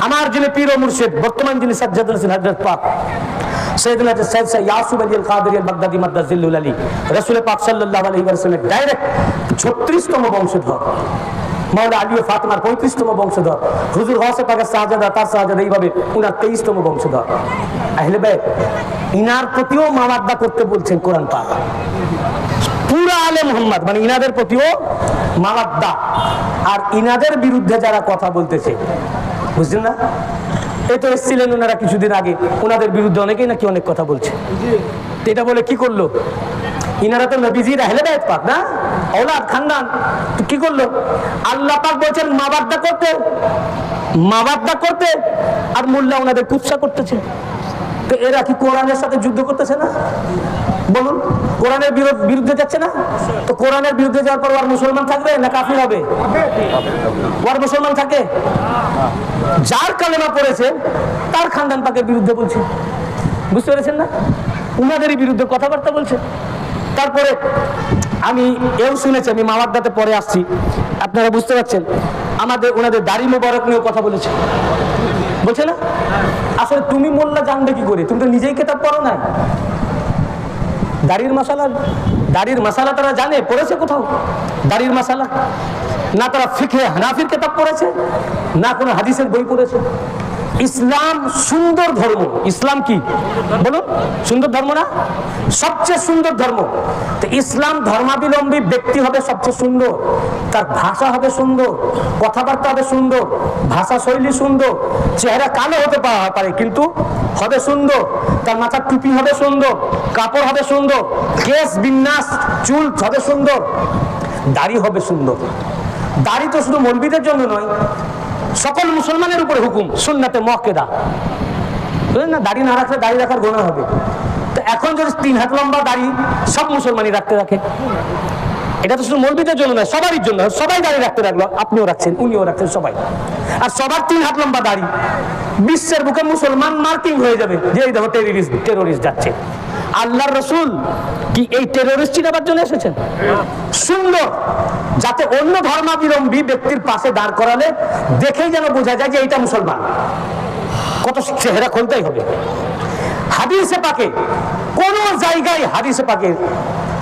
আমার যিনি পীর ও মুর্শিদ, বর্তমান যিনি সাজ্জাদ হোসেন হযরত পাক সৈয়দনা সৈয়দ ইয়াসুব আলী আল কাদরি আল বাগদাদি মাদ্দাজিল্লুল আলী, রাসূল পাক সাল্লাল্লাহু আলাইহি ওয়াসাল্লামের ডাইরেক্ট 36তম বংশধর, মাওলা আলী ও ফাতেমার 35তম বংশধর, হুজুর গাউসে পাকের শাহজাদা, তার শাহজাদা, এইভাবে উনার 23তম বংশধর। আহলে বাইত ইনার প্রতিও মাওয়াদ্দা করতে বলছেন কোরআন পাক। পুরা আলে মুহাম্মদ মানে ইনাদের প্রতিও মাওয়াদ্দা। আর ইনাদের বিরুদ্ধে যারা কথা বলতেছে, বুঝলেন না, এই তো এসেছিলেন ওনারা কিছুদিন আগে, ওনাদের বিরুদ্ধে অনেকেই নাকি অনেক কথা বলছে। এটা বলে কি করলো, ইনারা তো নবীজির আহলে বাইত পাক না, औलाद খানদান, কি করলো, আল্লাহ পাক বলেছেন মাওয়াদ্দা করতে, আর মোল্লা ওনাদের কুৎসা করতেছে। তো এরা কি কোরআনের সাথে যুদ্ধ করতেছে না? বলুন, কোরআনের বিরুদ্ধে যাচ্ছে না? তো কোরআনের বিরুদ্ধে যাওয়ার পর আর মুসলমান থাকবে না কাফির হবে? আর মুসলমান থাকে, যার কালেমা পড়েছে তার খানদান পাকের বিরুদ্ধে বলছে, বুঝতে পেরেছেন না? উনাদেরই বিরুদ্ধে কথাবার্তা বলছে। তারপরে আমি এও শুনেছি, আমি মাওয়াদ্দাতে পরে আসছি, আপনারা বুঝতে পারছেন, ওনাদের দাড়ি মোবারক নিয়েও কথা বলেছে, বলছে না? আসলে তুমি মোল্লা জানবে কি করে, তুমি তো নিজেই কিতাব পড়ো না। দাড়ির মাসালা তারা জানে, পড়েছে কোথাও দাড়ির মাসালা? না তারা ফিকহে হানাফির কিতাব পড়েছে, না কোনো হাদিসের বই পড়েছে। ইসলাম সুন্দর ধর্ম। ইসলাম কি বলুন, সুন্দর ধর্ম না? সবচেয়ে সুন্দর ধর্ম। তো ইসলাম ধর্মাবলম্বী ব্যক্তি হবে সবচেয়ে সুন্দর, তার ভাষা হবে সুন্দর, কথাবার্তা হবে সুন্দর, ভাষা শৈলী সুন্দর, চেহারা কালো হতে পারে কিন্তু হবে সুন্দর, তার মাথার টুপি হবে সুন্দর, কাপড় হবে সুন্দর, কেশ বিন্যাস চুল হবে সুন্দর, দাড়ি হবে সুন্দর। দাড়ি তো শুধু মৌলবীদের জন্য নয়, সকল মুসলমানের উপরে হুকুম, সুন্নাতে মুআক্কাদা, বুঝলেন না? দাড়ি না রাখলে দাড়ি রাখার গুনাহ হবে। তো এখন যদি 3 হাত লম্বা দাড়ি সব মুসলমানই রাখে, এটা তো শুধু মৌলবীদের জন্য নয়, সবারই জন্য। সবাই দাড়ি রাখতে লাগলো, আপনিও রাখছেন, উনিও রাখছেন, সবাই। আর সবার 3 হাত লম্বা দাড়ি, বিশ্বের বুকে মুসলমান মার্কিং হয়ে যাবে যে এই দেখো টেরোরিস্ট যাচ্ছে। আল্লাহর রাসূল কি এই টেরোরিস্ট চিনাবার জন্য এসেছেন? সুন্দর, যাতে অন্য ধর্মাবলম্বী ব্যক্তির পাশে দাঁড় করালে দেখেই যেন বোঝা যায় যে এইটা মুসলমান। কত চেহারা খুলতেই হবে। হাদিসে পাকে কোন জায়গায়, হাদিসে পাকে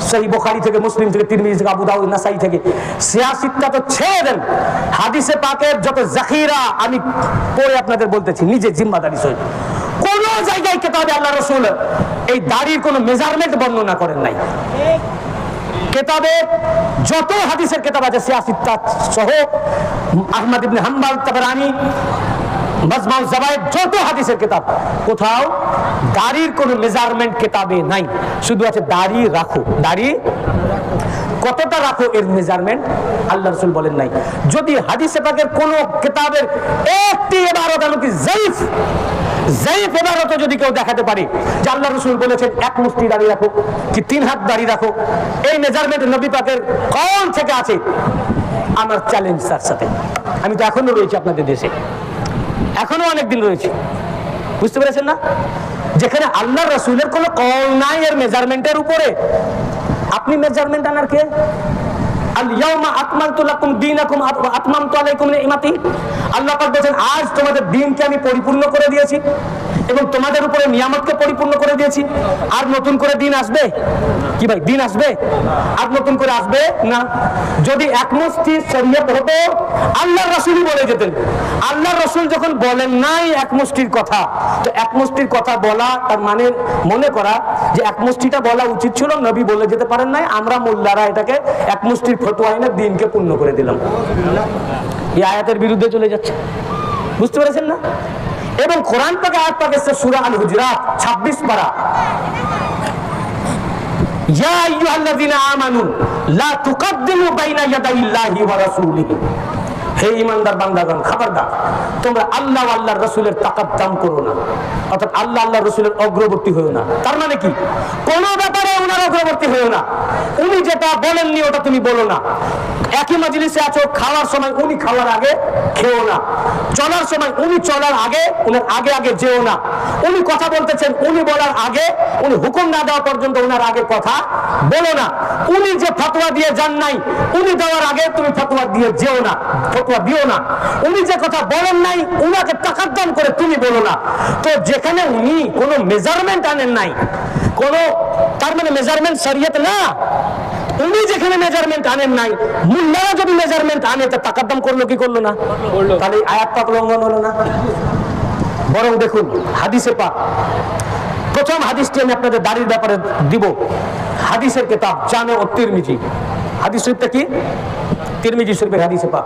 সহিহ বুখারী থেকে, মুসলিম থেকে, তিরমিজি থেকে, আবু দাউদ, নাসাই থেকে, সিয়াসিতটা তো ছেড়ে দেন, হাদিসে পাকের যত জাখিরা আমি পড়ে আপনাদের বলতেছি নিজে জিম্মাদারি সহিত, কোন জায়গায় কিতাবে আল্লাহ রাসূল এই দাড়ির কোন মেজারমেন্ট বর্ণনা করেন নাই। কিতাবে যত হাদিসের কিতাব আছে, সিয়াসিতটা সহ, আহমদ ইবনে হাম্বল, তাবরানী, মাজমাউজ জাওয়ায়েদ, যত হাদিসের কিতাব, কোথাও দাড়ির কোন মেজারমেন্ট কিতাবে নাই। শুধু আছে দাড়ি রাখো, দাড়ি কতটা রাখো এর মেজারমেন্ট আল্লাহ রাসূল বলেন নাই। যদি হাদিসে পাকের কোন কিতাবের একটি ইবারত এমনকি যায়িফ ইবারত যদি কেউ দেখাতে পারে যে আল্লাহ রাসূল বলেছেন 1 মুষ্টি দাড়ি রাখো কি 3 হাত দাড়ি রাখো, এই মেজারমেন্ট নবী পাকের কোন থেকে আছে, আমার চ্যালেঞ্জ তার সাথে। আমি তো এখনো রয়েছি আপনাদের দেশে, এখনো অনেকদিন রয়েছে, বুঝতে পেরেছেন না? যেখানে আল্লাহ রাসূলের কোনো কল নাই এর মেজারমেন্টের উপরে, আপনি মেজারমেন্ট আনার কে? আল ইয়াউমা আকমালতু লাকুম দীনাকুম ওয়া আতমামতু আলাইকুম নি'মাতি। আল্লাহ পাক বলেন আজ তোমাদের দ্বীনকে আমি পরিপূর্ণ করে দিয়েছি এবং তোমাদের উপরে নিয়ামতকে পরিপূর্ণ করে দিয়েছি। আর নতুন করে দিন আসবে কি ভাই? দিন আসবে আর নতুন করে আসবে না। যদি এক মুষ্টি শরীয়ত হতো আল্লাহর রাসূলই বলে যেতেন। আল্লাহর রাসূল যখন বলেন নাই এক মুষ্টির কথা, তো এক মুষ্টির কথা বলা তার মানে মনে করা যে এক মুষ্টিটা বলা উচিত ছিল, নবী বলে যেতে পারেন নাই, আমরা মোল্লারা এটাকে এক মুষ্টির ফতোয়া এনে দিনকে পূর্ণ করে দিলাম। এই আয়াতের বিরুদ্ধে চলে যাচ্ছে, বুঝতে পেরেছেন না? এবং কোরআন পাকে আয়াত পাক আছে সূরা আল হুজুরাত 26 পারা, ইয়া আইয়ুহাল্লাযীনা আমানু লা তুকদ্দিমু বাইনা ইয়াদাইল্লাহি ওয়া রাসূলিহি। হে ঈমানদার বান্দাগণ, খবরদার তোমরা আল্লাহ ও আল্লাহর রাসূলের তাকাদ্দুম করো না, অর্থাৎ আল্লাহ আল্লাহর রাসূলের অগ্রবর্তী হয়ো না। তার মানে কি? কোন ব্যাপারে ওনার অগ্রবর্তী হয়ো না। উনি যেটা বলেননি ওটা তুমি বলো না। একই মজলিসে আছো, খাওয়ার সময় উনি খাওয়ার আগে খেও না, চলার সময় উনি চলার আগে উনার আগে আগে যেও না, উনি কথা বলতেছেন উনি বলার আগে, উনি হুকুম না দেওয়া পর্যন্ত উনার আগে কথা বলো না। উনি যে ফতোয়া দিয়ে যান নাই, উনি দেওয়ার আগে তুমি ফতোয়া দিয়ে যেও না, ফতোয়া দিও না। উনি যে কথা বলেন নাই, উনাকে তাকাদ্দুম করে তুমি বলো না। তো যেখানে উনি কোনো মেজারমেন্ট আনেন নাই, কোনো, তার মানে মেজারমেন্ট শরীয়ত না। উনি যেখানে মেজারমেন্ট আনেন নাই, মুল্লারা যদি মেজারমেন্ট আনে তা তাকাদ্দুম করলো কি করলো না? তাহলে আয়াত পাক লঙ্ঘন হলো না? বরং দেখুন হাদিসে পাক, প্রথম হাদিসটি আমি আপনাদের দাড়ির ব্যাপারে দিব। হাদিসের কিতাব জামে ও তিরমিজি, হাদিস শরীফটা কি? তিরমিজি শরীফের হাদিসে পাক।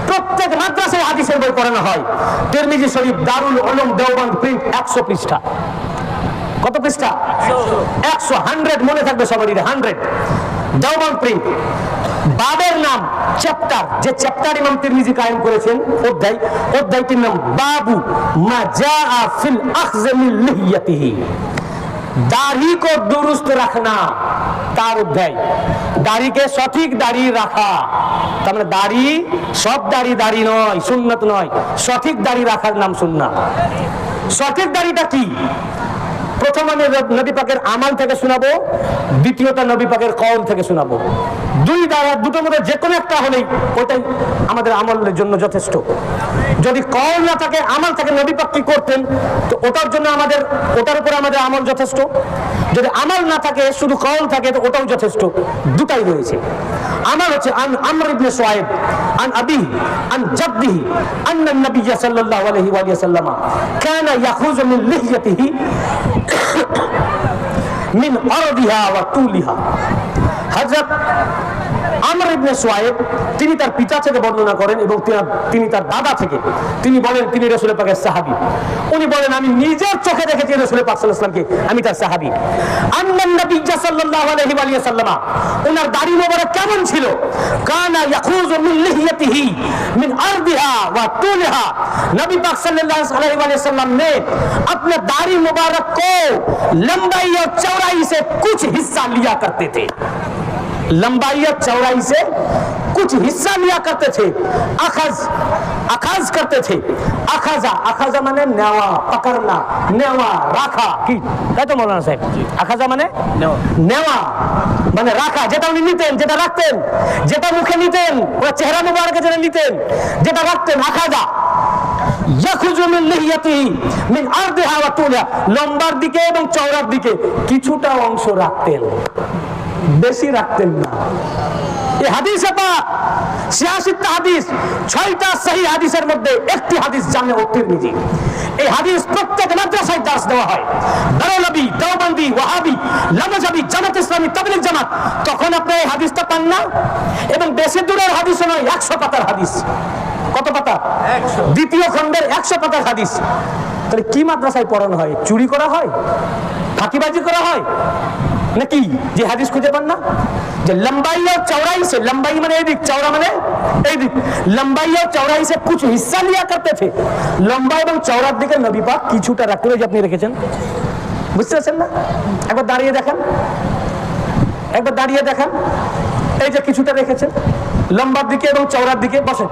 প্রত্যেক মাদ্রাসায় হাদিসের বই পড়ানো হয়। তিরমিজি শরীফ, দারুল উলুম দেওবন্দ, প্রিন্ট 100 পৃষ্ঠা। কত পৃষ্ঠা? 100, 100 মনে থাকবে সবারই, 100 দেওবন্দ প্রিন্ট। বাবের নাম চ্যাপ্টার, যে চ্যাপ্টার ইমাম তিরমিজি কায়েম করেছেন, অধ্যায়, অধ্যায়টির নাম বাবু মা জাআ ফিল আখয মিন লিহিয়াতিহি, দাড়ি কো দুরুস্ত রাখনা, তার অধ্যায়। দাড়িকে সঠিক দাড়ি রাখা, তার মানে দাড়ি, সব দাড়ি দাড়ি নয়, সুন্নাত নয়, সঠিক দাড়ি রাখার নাম সুন্নাত। সঠিক দাড়িটা কি? প্রথম আমি নবী পাকের আমাল থেকে শোনাবো, দ্বিতীয়টা নবী পাকের কওল থেকে শোনাবো। দুটোর মধ্যে যে কোনো একটা হলেই ওটাই আমাদের আমলের জন্য যথেষ্ট। যদি কওল না থাকে, আমাল থাকে, নবী পাক কি করতেন, তো ওটার জন্য আমাদের, ওটার উপরে আমাদের আমল যথেষ্ট। যদি আমল না থাকে, শুধু কওল থাকে, তো ওটাও যথেষ্ট। দুটাই রয়েছে। আমল হচ্ছে আন আমর ইবনে শুআইব আন আবিহি আন জাদ্দিহি আন্না নবী সাল্লাল্লাহু আলাইহি ওয়া সাল্লাম কানা ইয়াখুযু মিন লিহিয়াতিহি মিন আরদিহা ওয়া তুলিহা। হযরত আমর ইবনে শুআইব তিনি তার পিতা থেকে বর্ণনা করেন এবং তিনি তার দাদা থেকে। তিনি বলেন তিনি রাসূল পাকের সাহাবী। উনি বলেন আমি নিজের চোখে দেখেছি রাসূল পাক সাল্লাল্লাহু আলাইহি ওয়াসাল্লামকে, আমি তার সাহাবী। আন্নান নবী সাল্লাল্লাহু আলাইহি ওয়া সাল্লাম, ওনার দাড়ি মোবারক কেমন ছিল? কানা ইয়াখুযু মিন লিহিয়াতিহি মিন আরদিহা ওয়া তুলিহা। नबी पाक सल्लल्लाहु अलैहि वसल्लम ने अपने दाढ़ी मुबारक को लंबाई और चौड़ाई से कुछ हिस्सा लिया करते थे। लंबाई और चौड़ाई से कुछ हिस्सा लिया करते थे। अखज, अखज करते थे। अखजा, अखजा माने नेवा, पकड़ना, नेवा, राखा की, তাই তো মৌলানা সাহেব? আখাজা মানে নেওয়া, মানে রাখা, যেটা উনি নিতেন, যেটা রাখতেন, যেটা মুখে নিতেন, ওরা চেহারা মুবারকে যেটা নিতেন, যেটা রাখতেন, আখাজা। ইয়াখুযু মিন লিহিয়াতিহি মিন আরদিহা ওয়া তুলিহা, লম্বার দিকে এবং চওড়ার দিকে কিছুটা অংশ রাখতেন, বেশি রাখতেন না। এই হাদিসে পাক 86টা হাদিস, 6টা সহিহ হাদিসের মধ্যে একটি হাদিস জামে ও তিরমিজি। এই হাদিস প্রত্যেক মাদ্রাসায় দার্স দেওয়া হয়। দারুলবী, দেওবন্দি, ওয়াহাবি, লামাজাবি, জামাত ইসলামী, তাবলীগ জামাত, তখন আপনি এই হাদিসটা পান না। এবং বেশি দূরের হাদিস নয়, 100 পাতার হাদিস। কত পাতা? 100। দ্বিতীয় খণ্ডের 100 পাতার হাদিস। তাহলে কি মাদ্রাসায় পড়ানো হয়? চুরি করা হয়, ফাঁকিবাজি করা হয় নাকি? যে হাদিস খুঁজে পান না, যে লম্বাई और चौड़ाई से, लंबाई माने এই দিক, চওড়া মানে এই দিক, लंबाई और चौड़ाई से कुछ हिस्सा लिया करते थे। লম্বা এবং চওড়ার দিকে নবী পাক কিছুটা রাখতেন, যে আপনি রেখেছেন, বুঝতে পারছেন না? একবার দাঁড়িয়ে দেখেন, একবার দাঁড়িয়ে দেখেন, এই যে কিছুটা রেখেছেন লম্বার দিকে এবং চওড়ার দিকে। বসেন।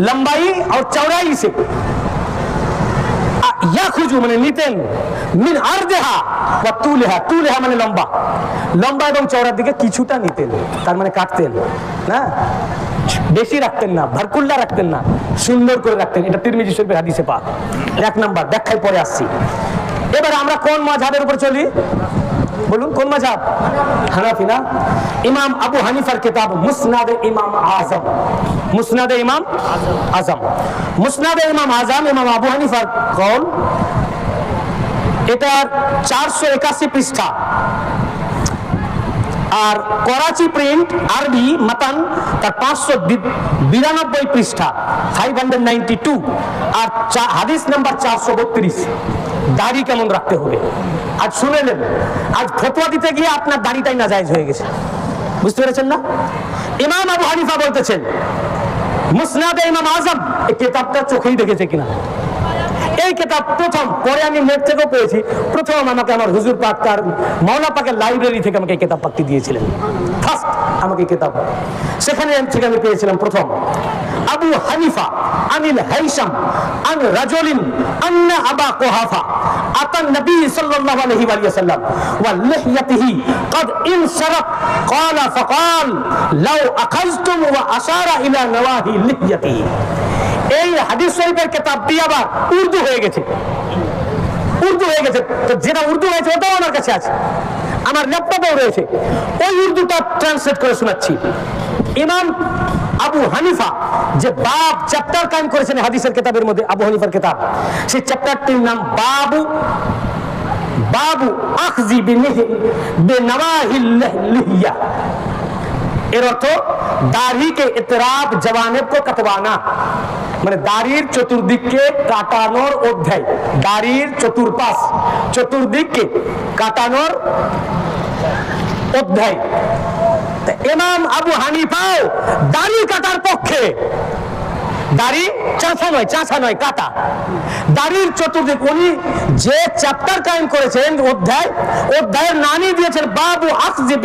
লম্বাই और चौड़ाई से ইয়াখুযু মানে নিতেন, মিন আরদিহা ওয়া তুলিহা, তুলিহা মানে লম্বা, লম্বা এবং চওড়ার দিকে কিছুটা নিতেন, তার মানে কাটতেন না, বেশি রাখতেন না, ভারকুল্লা রাখতেন না, সুন্দর করে রাখতেন। এটা তিরমিজি শরীফের হাদিসে পাক। এক নাম্বার ব্যাখ্যায় পরে আসছি। এবারে আমরা কোন মাযহাবের উপর চলি? বলুন কোন মাযহাব? হানাফি না? ইমাম আবু হানিফার কিতাব মুসনাদে ইমাম আযম, মুসনাদে ইমাম আযম, মুসনাদে ইমাম আযম, ইমাম আবু হানিফার কওল। এটার 481 পৃষ্ঠা। আর করাচি প্রিন্ট আরবি মাতান তার 592 পৃষ্ঠা, 592। আর হাদিস নাম্বার 432। দাড়ি কেমন রাখতে হবে আজ শুনে নেন। আজ ফতোয়া দিতে গিয়ে আপনার দাড়িটাই নাজায়েজ হয়ে গেছে, বুঝতে পেরেছেন না? ইমাম আবু হানিফা বলতেছেন মুসনাদে ইমাম আযম, এই কিতাবটা চোখেই দেখেছে কিনা? এই কিতাব প্রথম, পরে আমি নেট থেকেও পেয়েছি, প্রথম আমাকে আমার হুজুর পাক তার মাওলানা পাকের লাইব্রেরি থেকে আমাকে এই কিতাব পাকটি দিয়েছিলেন। ফার্স্ট আমাকে কিতাব, সেখানে থেকে আমি পেয়েছিলাম প্রথম। আবু হানিফা আনিল হাইসাম আন রাজুলিন আন্না আবা কুহাফা আতান নবী সাল্লাল্লাহু আলাইহি ওয়া সাল্লাম ওয়া লিহইয়াতিহি قد انصرف قال فقال لو اخذتم واشار الى نواهي لحيته এই হাদিস শরীফের কিতাব দিয়ে আবার উর্দু হয়ে গেছে তো যেটা উর্দু হয়েছে ওটাও আমার কাছে আছে, আমার ল্যাপটপেও রয়েছে, ওই উর্দুটা ট্রান্সলেট করে শোনাচ্ছি। ইমাম আবু হানিফা যে বাব চ্যাপ্টার কায়েম করেছেন হাদিসের কিতাবের মধ্যে, আবু হানিফার কিতাব, সেই চ্যাপ্টারটির নাম বাবু আখজি বিনওয়াহিল লিহইয়া। এর অর্থ দাড়ি কে ইতরাফ জাওয়ানিব কো কাটওয়ানা, মানে দাড়ির চতুর্দিককে কাটানোর অধ্যায়, দাড়ির চতুর্দিককে কাটানোর অধ্যায়। ইমাম আবু হানিফাও দাড়ি কাটার পক্ষে, দাড়ি চাঁচা নয় কাটা, দাড়ির চতুর্দিক। উনি যে চ্যাপ্টার কায়েম করেছেন অধ্যায়ের নামই দিয়েছেন বাবু আখজি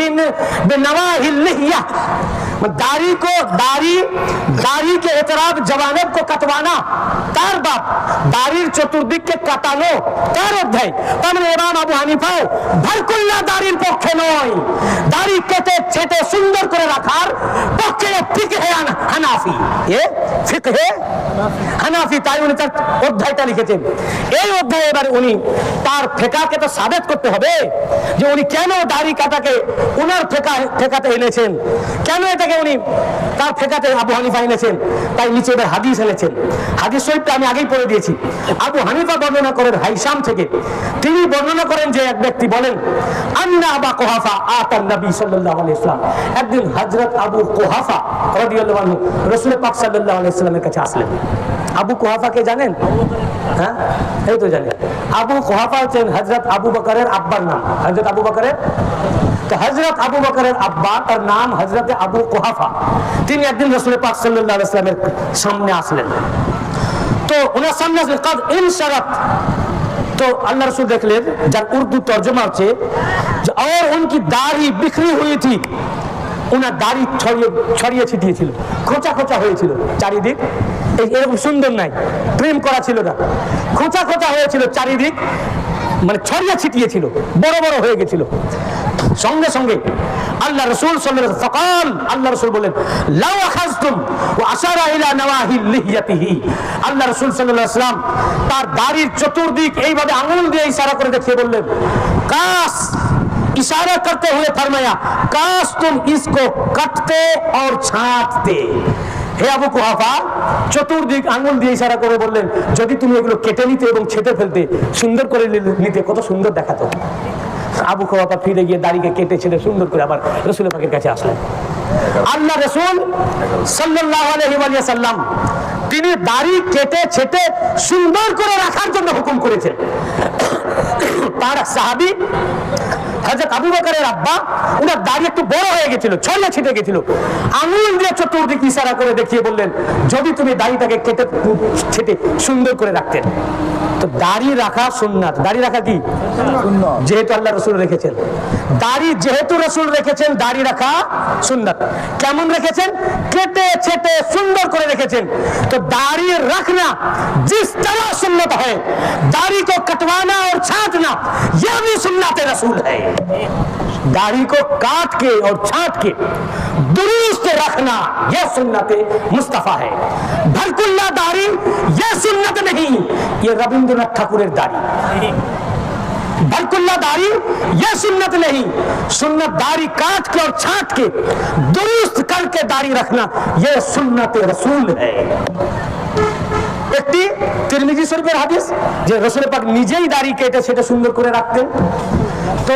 বিনওয়াহিল লিহইয়া, दाढ़ी के एतराब जवानब को कटवाना, तार बाप दाढ़ीर चतुर्दिक के काटानो तार अध्याय। तार মানে ইমাম আবু হানিফাও ভারকুল্লা দাড়ির পক্ষে নয়, দাড়ি কেটে ছেটে সুন্দর করে রাখার পক্ষে ফিকহে হানাফি, ফিকহে হানাফি। তাই উনি তার অধ্যায়টা লিখেছেন। এই অধ্যায়ে এবার উনি তার ফিকহকে তো সাবিত করতে হবে যে উনি কেন দাড়ি কাটাকে উনার ফিকহতে এনেছেন, কেন এটাকে উনি তার ফিকহতে আবু হানিফা এনেছেন। তাই নিচে এবার হাদিস এনেছেন। হাদিস শরীফটা আমি আগেই পড়ে দিয়েছি। আবু হানিফা বর্ণনা করেন হাইসাম থেকে, তিনি বর্ণনা করেন যে এক ব্যক্তি বলেন আন্না আবা কুহাফা আতান নবী সাল্লাল্লাহু আলাইহি ওয়াসাল্লাম, একদিন হযরত আবু কুহাফা রাদিয়াল্লাহু আনহু রাসূল পাক সাল্লাল্লাহু আলাইহি ওয়াসাল্লামের কাছে আসলেন। আবু কুহাফাকে জানেন? হ্যাঁ, এই তো জানেন। আবু কুহাফা হচ্ছেন হযরত আবু বকরের আব্বার নাম, হযরত আবু বকরের। তো হযরত আবু বকরের আব্বা, তার নাম হযরত আবু কুহাফা। তিনি একদিন রাসূল পাক সাল্লাল্লাহু আলাইহি ওয়াসাল্লামের সামনে আসলেন। তো ওনার সামনে আসলেন কদ ইনশারাত। तो अल्लाह रसूल देख ले, जब उर्दू तर्जुमा হচ্ছে और उनकी दाढ़ी बिखरी हुई थी, ওনার দাড়ি ছড়িয়ে ছিটিয়ে ছিল, খোঁচা খোঁচা হয়েছিল চারিদিক। এরকম সুন্দর নাই, প্রেম করা ছিল না, খোঁচা খোঁচা হয়েছিল চারিদিক, মানে ছড়িয়ে ছিটিয়ে ছিল, বড় বড় হয়ে গেছিল। সঙ্গে সঙ্গে আল্লাহ রাসূল সাল্লাল্লাহু আলাইহি ওয়াসাল্লাম, আল্লাহ রাসূল বলেন লাউ আখাযতুম ওয়া আশারা ইলা নওয়াহি লিহইয়াতিহি। আল্লাহ রাসূল সাল্লাল্লাহু আলাইহি ওয়াসাল্লাম তার দাড়ির চতুর্দিক এইভাবে আঙ্গুল দিয়ে ইশারা করে দেখিয়ে বললেন, কাশ, इशारा करते हुए फरमाया, काश तुम इसको काटते और छांटते। হে আবু কুহাফা, চতুর্দিক আঙ্গুল দিয়ে ইশারা করে বললেন, যদি তুমি এগুলো কেটে নিতে এবং ছেটে ফেলতে, সুন্দর করে নিতে, কত সুন্দর দেখাতো। আবু কুহাফা ফিরে গিয়ে দাড়িকে কেটে ছেটে সুন্দর করে আবার রাসূল পাকের কাছে আসলেন। আল্লাহ রাসূল সাল্লাল্লাহু আলাইহি ওয়া সাল্লাম তিনি দাড়ি কেটে ছেটে সুন্দর করে রাখার জন্য হুকুম করেছেন। তার সাহাবী হযরত আবু বকরের আব্বা, ওনার দাড়ি একটু বড় হয়ে গেছিল, ছড়িয়ে ছিটে গেছিল, আঙুল দিয়ে চতুর্দিকে ইশারা করে দেখিয়ে বললেন, যদি তুমি দাড়িটাকে কেটে ছেটে সুন্দর করে রাখতেন। তো দাড়ি রাখা সুন্নাত। দাড়ি রাখা কি সুন্নাত? যেহেতু আল্লাহ রাসূল রেখেছেন দাড়ি, যেহেতু রাসূল রেখেছেন, দাড়ি রাখা সুন্নাত। কেমন রেখেছেন? কেটে ছেটে সুন্দর করে রেখেছেন। तो दाढ़ी रखना जिस तरह सुन्नत है, दाढ़ी को कटवाना और छांटना यह भी सुन्नत रसूल है। दाढ़ी को काट के और छांट के दुरुस्त रखना यह सुन्नत मुस्तफा है। भरकुल्ला दाढ़ी यह सुन्नत नहीं, ये रविंद्रनाथ ठाकुरेर दाढ़ी। भरकुल्ला दाढ़ी यह सुन्नत नहीं, सुन्नत दाढ़ी काट के और छांट के दुरुस्त करके दाढ़ी रखना यह सुन्नत रसूल है। একটি তিরমিজি শরীফের হাদিস যে রাসূল পাক নিজেই দাড়ি কেটে সেটা সুন্দর করে রাখতেন। তো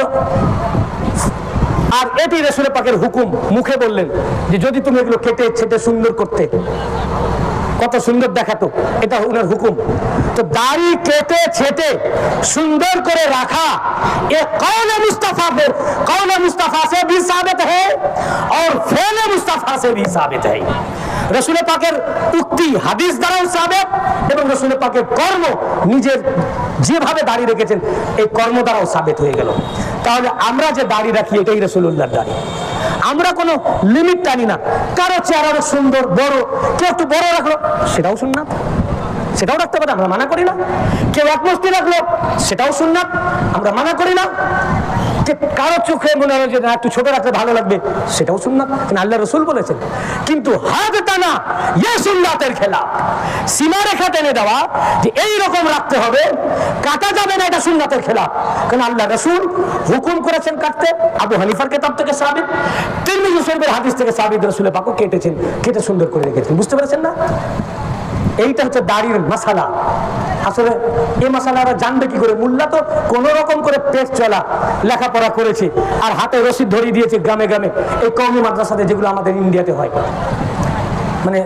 আর এটি রাসূল পাকের হুকুম, মুখে বললেন যে যদি তুমি এগুলো কেটে ছেটে সুন্দর করতে, কত সুন্দর দেখাতো, এটা ওনার হুকুম। তো দাড়ি কেটে ছেটে সুন্দর করে রাখা ये कौल मुस्तफा से भी साबित है और फेल मुस्तफा से भी साबित है। রাসূল পাকের উক্তি হাদিস দ্বারাও সাবিত এবং রাসূল পাকের কর্ম, নিজের যেভাবে দাড়ি রেখেছেন এই কর্ম দ্বারাও সাবিত হয়ে গেল। তাহলে আমরা যে দাড়ি রাখি এটাই রাসূলুল্লাহর দাড়ি। আমরা কোনো লিমিট টানি না। কারো চেহারা অনেক সুন্দর বড়, কেউ একটু বড় রাখলো, সেটাও সুন্নাত, সেটাও রাখতে পারে, আমরা মানা করি না। কেউ এক মস্তি রাখলো, সেটাও সুন্নাত, আমরা মানা করি না। কারো চোখে মনে হয় যে একটু ছোট রাখলে ভালো লাগবে, সেটাও সুন্নাত, আল্লাহ রসুল বলেছেন। কিন্তু হাত টানা ইয়ে সুন্নাতের খেলা, সীমারেখা টেনে দেওয়া যে এই রকম রাখতে হবে, কাটা যাবে না, এটা সুন্নাতের খেলা। কারণ আল্লাহ রসুল হুকুম করেছেন কাটতে। আবু হানিফার কিতাব থেকে সাবিত, তিরমিজি শরীফের হাদিস থেকে সাবিত, রাসূলের পাকও কেটেছেন, কেটে সুন্দর করে রেখেছেন। বুঝতে পেরেছেন না? এইটা হচ্ছে দাড়ির মাসালা। আসলে এই মাসালারা জানবে কি করে? মোল্লা তো কোন রকম করে পেট চলা লেখাপড়া করেছে, আর হাতে রশিদ ধরিয়ে দিয়েছে গ্রামে গ্রামে, এই কওমি মাদ্রাসাতে যেগুলো আমাদের ইন্ডিয়াতে হয়, মানে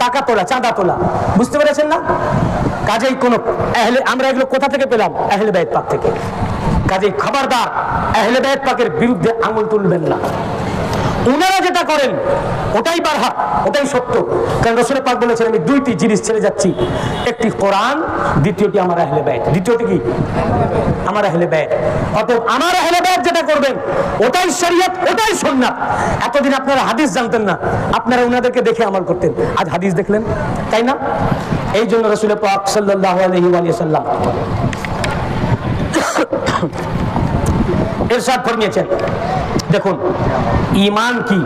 টাকা তোলা, চাঁদা তোলা। বুঝতে পেরেছেন না? কাজেই কোন আমরা এগুলো কোথা থেকে পেলাম? আহলে বাইত পাক থেকে। কাজেই খবরদার আহলে বাইত পাকের বিরুদ্ধে আঙুল তুলবেন না। উনারা যেটা করেন ওটাই বারহা, ওটাই সত্য। কারণ রাসূল পাক বলেছেন আমি দুইটি জিনিস ছেড়ে যাচ্ছি, একটি কোরআন, দ্বিতীয়টি আমার আহলে বাইত। দ্বিতীয়টি কি? আমার আহলে বাইত। অতএব আমার আহলে বাইত যেটা করবেন ওটাই শরীয়ত, ওটাই সুন্নাত। এতদিন আপনারা হাদিস জানতেন না, আপনারা উনাদেরকে দেখে আমল করতেন, আজ হাদিস দেখলেন, তাই না? এই জন্য রাসূল পাক সাল্লাল্লাহু আলাইহি ওয়া সাল্লাম ইরশাদ ফরমিয়েছেন, দেখুন ঈমান কি।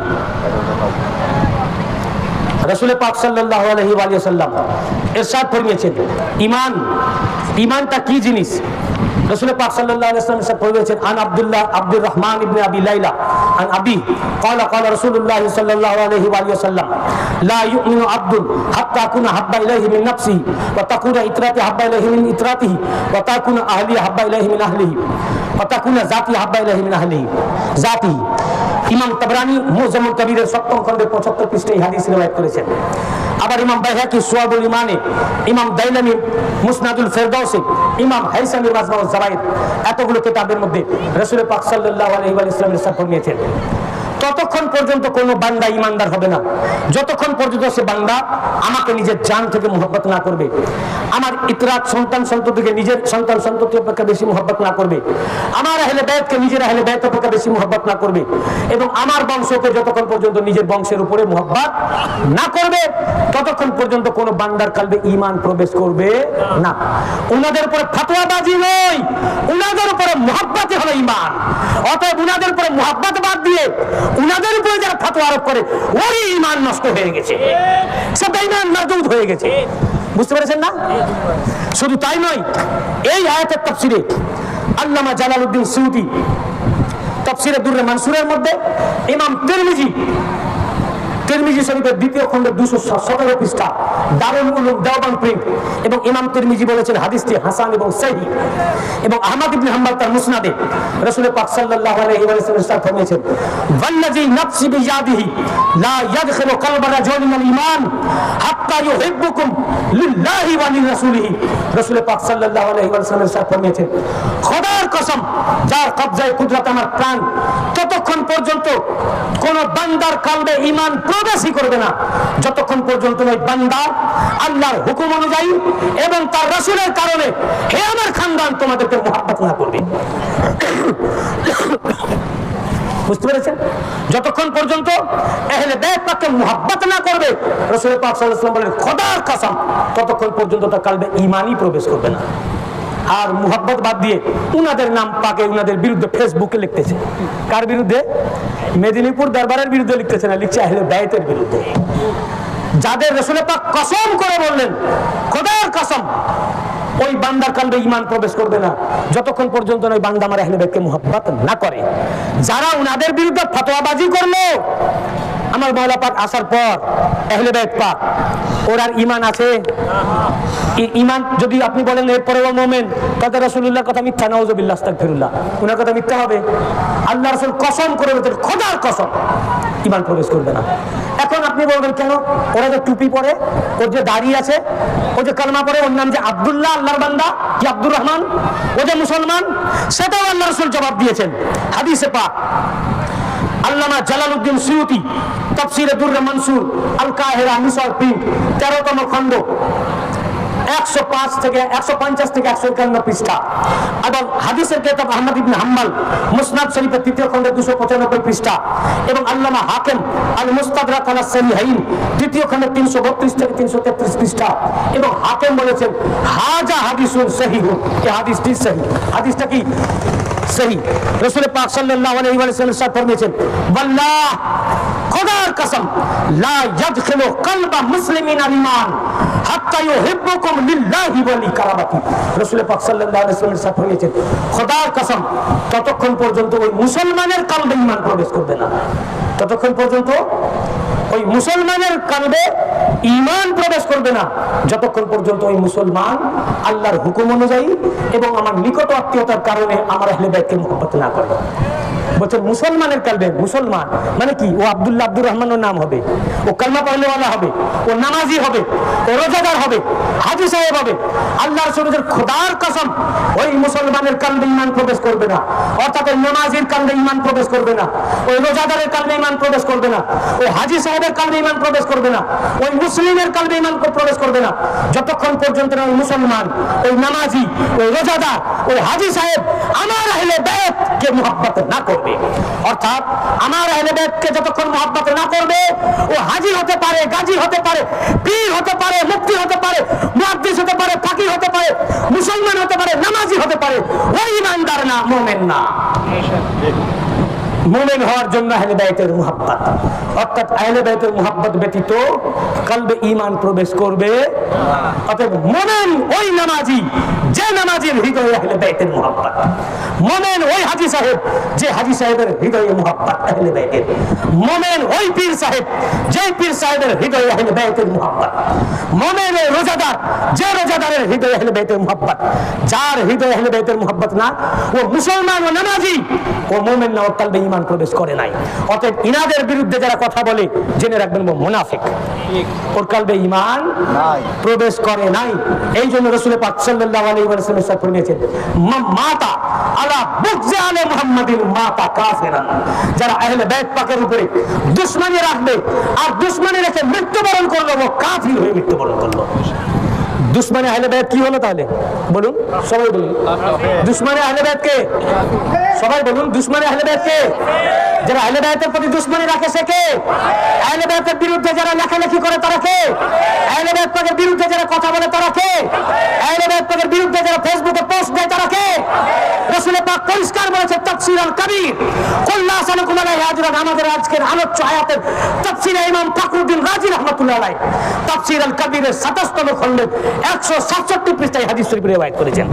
রাসূল পাক সাল্লাল্লাহু আলাইহি ওয়া সাল্লাম ইরশাদ ফরমিয়েছেন ঈমান, ঈমানটা কি জিনিস। রাসূল পাক সাল্লাল্লাহু আলাইহি ওয়াসাল্লাম ইরশাদ ফরমিয়েছেন, আন আব্দুল্লাহ আব্দুর রহমান ইবনে আবি লাইলা আন আবি ক্বালা ক্বালা রাসূলুল্লাহ সাল্লাল্লাহু আলাইহি ওয়া সাল্লাম লা ইউমিনু আবদুন হাত্তা আকুনা হাব্বা ইলাইহি মিন নাফসিহি ওয়া তাকুনা ইতরাতি হাব্বা ইলাইহি মিন ইতরাতিহি ওয়া তাকুনা আহলি হাব্বা ইলাইহি মিন আহলিহি ওয়া তাকুনা জাতি হাব্বা ইলাইহি মিন আহলিহি জাতিহি। ইমাম তাবরানী মুজাম্মুল কবিরের 7ম খণ্ডের 75 পৃষ্ঠায় হাদিস riwayat করেছেন। আবার ইমাম বাইহাকি সুয়াবুল ঈমানে, ইমাম দাইলামি মুসনাদুল ফেরদাউসে, ইমাম হাইসামি মাজমাউজ জাওয়ায়েদ, এতগুলো কিতাবের মধ্যে রাসূল পাক সাল্লাল্লাহু আলাইহি ওয়া সাল্লাম ইরশাদ ফরমিয়েছেন, ততক্ষণ পর্যন্ত কোন বান্দা ঈমানদার হবে না যতক্ষণ পর্যন্ত সে বান্দা আমাকে নিজের জান থেকে মুহাব্বত না করবে, আমার ইতরাত সন্তান সন্ততিকে নিজের সন্তান সন্ততি অপেক্ষা বেশি মুহাব্বত না করবে, আমার আহলে বাইতকে নিজের আহলে বাইত অপেক্ষা বেশি মুহাব্বত না করবে, এবং আমার বংশকে যতক্ষণ পর্যন্ত নিজের বংশের উপরে মুহাব্বত না করবে, ততক্ষণ পর্যন্ত কোন বান্দার কলবে ঈমান প্রবেশ করবে না। উনাদের উপরে ফতোয়াবাজি নয়, উনাদের উপরে মুহাব্বতই হলো ঈমান। অতএব উনাদের উপরে মুহাব্বত বাদ দিয়ে উনাদের উপরে যারা ফতোয়া আরোপ করে, ওরই ঈমান নষ্ট হয়ে গেছে, সে বেঈমান মারদুদ হয়ে গেছে। বুঝতে পেরেছেন না? শুধু তাই নয়, এই আয়াতের তাফসীরে আল্লামা জালালউদ্দিন সুয়ুতী তাফসীরে দুররে মানসুরের মধ্যে ইমাম তিরমিজি শরীফের 2য় খণ্ডের 217 পৃষ্ঠা, দারুল উলুম দেওবন্দ প্রিন্ট, এবং ইমাম তিরমিজি বলেছেন হাদিসটি হাসান এবং সহিহ। এবং আহমদ ইবনে হাম্বল তার মুসনাদে রাসূল পাক সাল্লাল্লাহু আলাইহি ওয়া সাল্লাম ইরশাদ ফরমিয়েছেন, ওয়াল্লাযী নাফসি বিয়াদিহি লা ইয়াদখিলু কলবা রাজুলিন মিনাল ঈমান হাত্তা ইউহিব্বুকুম লিল্লাহি ওয়া লিরাসূলিহি। রাসূল পাক সাল্লাল্লাহু আলাইহি ওয়া সাল্লাম ইরশাদ ফরমিয়েছেন, খোদার কসম যার কবজায় কুদরত আমার প্রাণ, ততক্ষণ পর্যন্ত কোন বান্দার কলবে ঈমান প্রবেশই করবে না যতক্ষণ পর্যন্ত ওই বান্দা আল্লাহর হুকুম অনুযায়ী এবং তার রাসূলের কারণে হে আমার খানদান তোমাদেরকে মুহাব্বত না করবে। বুঝতে পেরেছেন? যতক্ষণ পর্যন্ত আহলে বাইত পাককে মুহাব্বত না করবে, রাসূল পাক সাল্লাল্লাহু আলাইহি ওয়াসাল্লাম বলেন খোদার কসম ততক্ষণ পর্যন্ত তার কলবে ঈমানই প্রবেশ করবে না। আর মুহাব্বত বাদ দিয়ে উনাদের নাম পাকে উনাদের বিরুদ্ধে ফেসবুকে লিখতেছে। কার বিরুদ্ধে? মেদিনীপুর দরবারের বিরুদ্ধে লিখতেছে না, লিখছে আহলে বাইতের বিরুদ্ধে, যাদের রাসূল পাক কসম করে বললেন খোদার কসম ওই বান্দার কলবে ঈমান প্রবেশ করবে না যতক্ষণ পর্যন্ত ওই বান্দা আমার আহলে বাইতকে মুহাব্বত না করে। যারা উনাদের বিরুদ্ধে ফতোয়াবাজি করলো, আমার মাওলা পাক আসার পর আহলে বাইত পাক ওর আর ঈমান আছে? ঈমান যদি আপনি বলেন এরপরে ও মুমিন, তাহলে রাসূলুল্লাহর কথা মিথ্যা, নাউযুবিল্লাহ আস্তাগফিরুল্লাহ, উনার কথা মিথ্যা হবে। আল্লাহ রাসূল কসম করে বলেন খোদার কসম ঈমান প্রবেশ করবে না। এখন আপনি বলবেন কেন? ওরা যে টুপি পরে, ওর যে দাড়ি আছে, ও যে কালেমা পড়ে, ওর নাম যে আব্দুল্লাহ, আল্লাহর বান্দা, কি আব্দুর রহমান, ও যে মুসলমান, সেটাও আল্লাহ রাসূল জবাব দিয়েছেন হাদিসে পাক। আল্লামা জালালউদ্দিন সুয়ুতী তাফসীরে দুররে মানসুর আল কাহিরা মিসর প্রিন্ট 13তম খণ্ড 105 থেকে 150 থেকে 151 পৃষ্ঠা, এবং হাদিসের কিতাব আহমদ ইবনে হাম্বল মুসনাদ শরীফের 3য় খণ্ডে 295 পৃষ্ঠা, এবং আল্লামা হাকিম আল মুস্তাদরাক আলা সহিহাইন 2য় খণ্ডে 332 থেকে 333 পৃষ্ঠা, এবং হাকিম বলেছেন হাজা হাদিসুন সহিহুন, এই হাদিসটি সহিহ। হাদিসটা কি সহিহ? রাসূল পাক সাল্লাল্লাহু আলাইহি ওয়াসাল্লাম ইরশাদ ফরমিয়েছেন, ওয়াল্লাহ, খোদার কসম, লা ইয়াদখিলু কলবা মুসলিমিন ঈমান হাত্তা ইউহিব্বুকুম লিল্লাহি ওয়া লিকারাবাতি। রাসূল পাক সাল্লাল্লাহু আলাইহি ওয়াসাল্লাম ইরশাদ ফরমিয়েছেন, খোদার কসম, ততক্ষণ পর্যন্ত ওই মুসলমানের কলবে ঈমান প্রবেশ করবে না, ততক্ষণ পর্যন্ত ওই মুসলমানের কলবে ঈমান প্রবেশ করবে না যতক্ষণ পর্যন্ত ওই মুসলমান আল্লাহর হুকুম অনুযায়ী এবং আমার নিকট আত্মীয়তার কারণে আমার আহলে বাইতকে মুহাব্বত না করে। বলছেন মুসলমানের কলবে, মুসলমান মানে কি? ও আব্দুল্লাহ আব্দুর রহমানের নাম হবে, ও কালমা পড়নেওয়ালা হবে, ও নামাজি হবে, ও রোজাদার হবে, হাজী সাহেব হবে। আল্লাহ রাসূলের খোদার কসম, ওই মুসলমানের কলবে ঈমান প্রবেশ করবে না, অর্থাৎ ওই নামাজির কলবে ঈমান প্রবেশ করবে না, ওই রোজাদারের কলবে ঈমান প্রবেশ করবে না, ওই হাজী সাহেবের কলবে ঈমান প্রবেশ করবে না, ওই মুসলিমের কলবে ঈমান প্রবেশ করবে না যতক্ষণ পর্যন্ত না ওই মুসলমান, ওই নামাজি, ওই রোজাদার, ওই হাজী সাহেব আমার আহলে বাইতকে মুহাব্বত না করবে। অর্থাৎ আমার আহলে বাইতকে যতক্ষণ মুহাব্বত না করবে, ও হাজী হতে পারে, গাজী হতে পারে, পীর হতে পারে, মুফতি হতে পারে, মুহাদ্দিস হতে পারে, ফাকিহ হতে পারে, মুসলমান হতে পারে, নামাজি হতে পারে, ওই ঈমানদার না, মুমিন না। মুমিন হওয়ার জন্য আহলে বাইতের মুহাব্বত, অর্থাৎ আহলে বাইতের মুহাব্বত ব্যতীত কলবে ঈমান প্রবেশ করবে। অতএব মুমিন ওই নামাজি যে নামাজির হৃদয়ে আহলে বাইতের মুহাব্বত, মুমিন ওই হাজী সাহেব যে হাজী সাহেবের হৃদয়ে মুহাব্বত আহলে বাইতের, মুমিন ওই পীর সাহেব যে পীর সাহেবের হৃদয়ে আহলে বাইতের মুহাব্বত, মুমিন ওই রোজাদার যে রোজাদারের হৃদয়ে আহলে বাইতের মুহাব্বত। যার হৃদয়ে আহলে বাইতের মুহাব্বত না, ও মুসলমান ও নামাজি, ও মুমিন না, ও কলবে ঈমান প্রবেশ করে নাই। অতএব ইনাদের বিরুদ্ধে যারা কথা বলে জেনে রাখবেন ও মুনাফিক, ওর কলবে ঈমান প্রবেশ করে নাই। এই জন্য রাসূল পাক সাল্লাল্লাহু আলাইহি ওয়াসাল্লাম ইরশাদ ফরমিয়েছেন, মাতা আলা বুগজি আলে মুহাম্মাদিন মাতা কাফিরান। যারা আহলে বাইত পাকের উপরে দুশমনী রাখবে আর দুশমনী রেখে মৃত্যুবরণ করলো, ও কাফির হয়ে মৃত্যুবরণ করলো। দুশমনী আহলে বাইত কি হলো তাহলে? বলুন, সবাই বলুন, দুশমনী আহলে বাইত কে? সবাই বলুন, দুশমনী আহলে বাইত কে? যারা আহলে বাইতের প্রতি দুশমনী রাখে সে কে? আহলে বাইতের বিরুদ্ধে যারা লেখালেখি করে তারা কে? আহলে বাইত পাকের বিরুদ্ধে যারা কথা বলে তারা কে? আহলে বাইত পাকের বিরুদ্ধে যারা ফেসবুকে পোস্ট দেয় তারা কে? রাসূল পাক পরিষ্কার বলেছে তাফসীর আল কবির, কুল লা সালাকুম আলাইহি আজরান। আমাদের আজকের আলোচ্য আয়াতের তাফসীরে ইমাম ফখরুদ্দিন রাজি রাহমাতুল্লাহ আলাইহি তাফসীর আল কবিরের 27তম খণ্ডে 167 পৃষ্ঠায় হাদিস শরীফ রিওয়ায়াত করেছেন।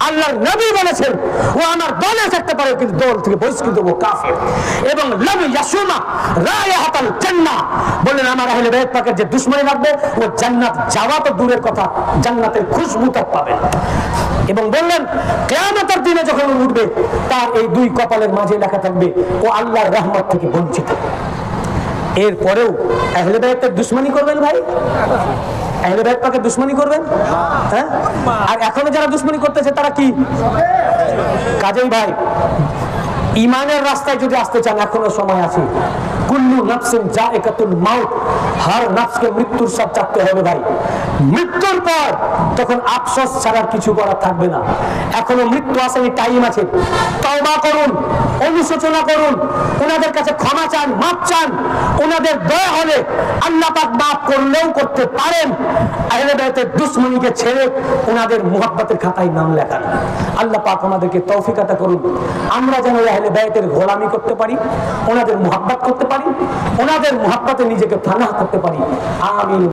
আল্লাহর নবী বলেছেন, ও আমার দলে থাকতে পারে কিন্তু দল থেকে বহিষ্কৃত, ও কাফির। এবং লাম ইয়াসুমা রায়াহাতাল জান্নাহ, বলেন আমার আহলে বাইত পাকের যে দুশমনী রাখবে ও জান্নাত যাওয়া তো দূরের কথা, জান্নাতের খুশবু তক পাবে না। এবং বললেন কিয়ামতের দিনে যখন উঠবে তার এই দুই কপালের মাঝে লেখা থাকবে ও আল্লাহর রহমত থেকে বঞ্চিত। এরপরেও আহলে বাইতের দুশমনী করবেন ভাই? আহলে বাইত পাকের দুশমনী করবেন? হ্যাঁ? আর এখনো যারা দুশমনী করতেছে তারা কি? কাজেই ভাই ঈমানের রাস্তায় যদি আসতে চান এখনো সময় আছে। কুল্লু নাফসিন যায়কাতুল মাউত, হর নফসকে মৃত্যুর স্বাদ চাখতে হবে ভাই। মৃত্যুর পর তখন আফসোস ছাড়া কিছু করার থাকবে না। এখনো মৃত্যু আসেনি, টাইম আছে। তওবা করুন, অনুশোচনা করুন, ওনাদের কাছে ক্ষমা চান, মাফ চান। ওনাদের দয়া হলে আল্লাহ পাক মাফ করলেও করতে পারেন। আহলে বাইতের দুশমনীকে ছেড়ে ওনাদের মুহাব্বতের খাতায় নাম লেখান। আল্লাহ পাক আমাদেরকে তৌফিক আতা করুন, আমরা যেন আহলে বাইতের গোলামি করতে পারি, ওনাদের মুহাব্বত করতে পারি, ওনাদের মুহাব্বতে নিজেকে ফানাহ করতে পারি। আমিন।